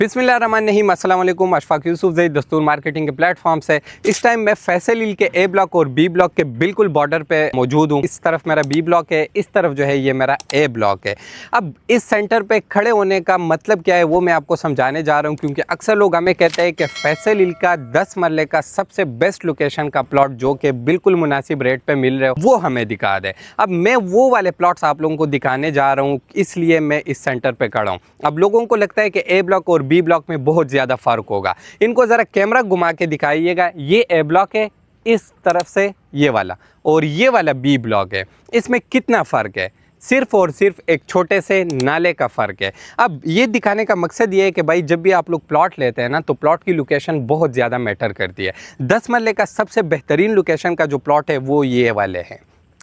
बिस्मिल्लाहिर्रहमानिर्रहीम, अस्सलाम वालेकुम। अशफाक यूसुफ ज़ैद दस्तूर मार्केटिंग के प्लेटफॉर्म से इस टाइम मैं फैसल हिल के ए ब्लॉक और बी ब्लॉक के बिल्कुल बॉर्डर पे मौजूद हूँ। इस तरफ मेरा बी ब्लॉक है, इस तरफ जो है ये मेरा ए ब्लॉक है। अब इस सेंटर पे खड़े होने का मतलब क्या है वो मैं आपको समझाने जा रहा हूँ, क्योंकि अक्सर लोग हमें कहते हैं कि फैसल हिल का 10 मरले का सबसे बेस्ट लोकेशन का प्लॉट जो कि बिल्कुल मुनासिब रेट पर मिल रहे हो वो हमें दिखा दे। अब मैं वो वाले प्लॉट्स आप लोगों को दिखाने जा रहा हूँ, इसलिए मैं इस सेंटर पर खड़ा हूँ। अब लोगों को लगता है कि ए ब्लॉक और बी ब्लॉक में बहुत ज़्यादा फ़र्क होगा। इनको ज़रा कैमरा घुमा के दिखाइएगा। ये ए ब्लॉक है, इस तरफ से ये वाला, और ये वाला बी ब्लॉक है। इसमें कितना फ़र्क है? सिर्फ़ और सिर्फ एक छोटे से नाले का फ़र्क है। अब ये दिखाने का मकसद ये है कि भाई जब भी आप लोग प्लॉट लेते हैं ना, तो प्लॉट की लोकेशन बहुत ज़्यादा मैटर करती है। 10 मरले का सबसे बेहतरीन लोकेशन का जो प्लॉट है वो ये वाले हैं।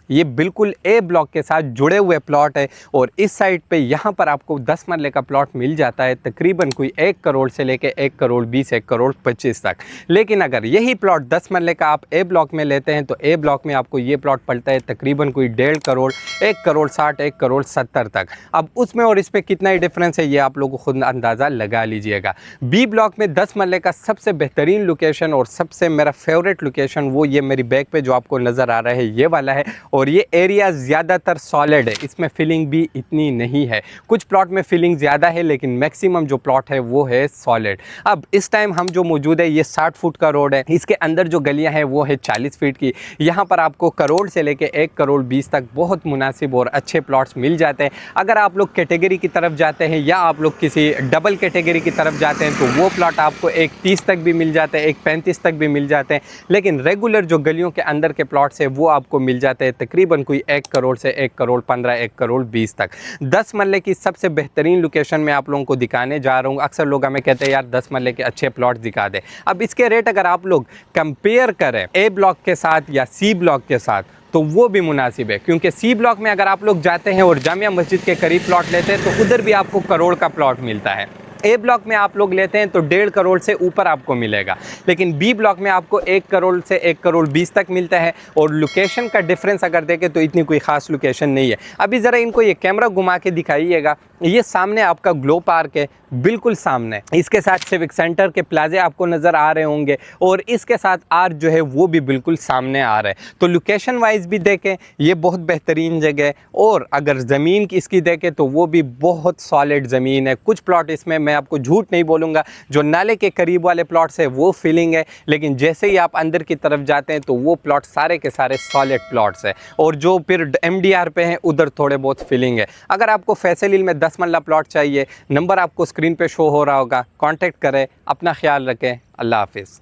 ये बिल्कुल ए ब्लॉक के साथ जुड़े हुए प्लॉट है, और इस साइड पे यहाँ पर आपको 10 मरले का प्लॉट मिल जाता है तकरीबन कोई 1 करोड़ से लेके 1 करोड़ 20, 1 करोड़ 25 तक। लेकिन अगर यही प्लॉट 10 मरले का आप ए ब्लॉक में लेते हैं तो ए ब्लॉक में आपको ये प्लॉट पड़ता है तकरीबन कोई 1.5 करोड़, 1 करोड़ 60, 1 करोड़ 70 तक। अब उसमें और इस पर कितना ही डिफरेंस है ये आप लोगों को खुद अंदाज़ा लगा लीजिएगा। बी ब्लॉक में 10 मरले का सबसे बेहतरीन लोकेशन और सबसे मेरा फेवरेट लोकेशन वो ये मेरी बैक पे जो आपको नज़र आ रहा है ये वाला है। और ये एरिया ज़्यादातर सॉलिड है, इसमें फिलिंग भी इतनी नहीं है। कुछ प्लॉट में फिलिंग ज़्यादा है, लेकिन मैक्सिमम जो प्लॉट है वो है सॉलिड। अब इस टाइम हम जो मौजूद है ये 60 फुट का रोड है। इसके अंदर जो गलियां हैं वो है 40 फीट की। यहाँ पर आपको करोड़ से लेके 1 करोड़ 20 तक बहुत मुनासिब और अच्छे प्लॉट्स मिल जाते हैं। अगर आप लोग कैटेगरी की तरफ जाते हैं या आप लोग किसी डबल कैटेगरी की तरफ जाते हैं तो वो प्लॉट आपको 1 30 तक भी मिल जाते हैं, 1 35 तक भी मिल जाते हैं। लेकिन रेगुलर जो गलियों के अंदर के प्लॉट्स है वो आपको मिल जाते हैं तकरीबन कोई 1 करोड़ से 1 करोड़ 15, 1 करोड़ 20 तक। 10 मरले की सबसे बेहतरीन लोकेशन में आप लोगों को दिखाने जा रहा हूँ। अक्सर लोग हमें कहते हैं यार 10 मरले के अच्छे प्लॉट दिखा दे। अब इसके रेट अगर आप लोग कंपेयर करें ए ब्लॉक के साथ या सी ब्लॉक के साथ तो वो भी मुनासिब है, क्योंकि सी ब्लॉक में अगर आप लोग जाते हैं और जामिया मस्जिद के करीब प्लॉट लेते हैं तो उधर भी आपको करोड़ का प्लॉट मिलता है। ए ब्लॉक में आप लोग लेते हैं तो 1.5 करोड़ से ऊपर आपको मिलेगा, लेकिन बी ब्लॉक में आपको 1 करोड़ से 1 करोड़ 20 तक मिलता है। और लोकेशन का डिफरेंस अगर देखें तो इतनी कोई ख़ास लोकेशन नहीं है। अभी ज़रा इनको ये कैमरा घुमा के दिखाइएगा। ये सामने आपका ग्लो पार्क है, बिल्कुल सामने। इसके साथ सिविक सेंटर के प्लाजे आपको नज़र आ रहे होंगे, और इसके साथ आर्च जो है वो भी बिल्कुल सामने आ रहा है। तो लोकेशन वाइज भी देखें ये बहुत बेहतरीन जगह है, और अगर ज़मीन की इसकी देखें तो वो भी बहुत सॉलिड ज़मीन है। कुछ प्लॉट इसमें मैं आपको झूठ नहीं बोलूँगा, जो नाले के करीब वाले प्लॉट्स है वो फिलिंग है, लेकिन जैसे ही आप अंदर की तरफ जाते हैं तो वो प्लॉट सारे के सारे सॉलिड प्लॉट्स है। और जो फिर MDR पे हैं उधर थोड़े बहुत फिलिंग है। अगर आपको फैसल हिल में 10 मरला प्लॉट चाहिए, नंबर आपको स्क्रीन पे शो हो रहा होगा, कांटेक्ट करें। अपना ख्याल रखें। अल्लाह हाफिज़।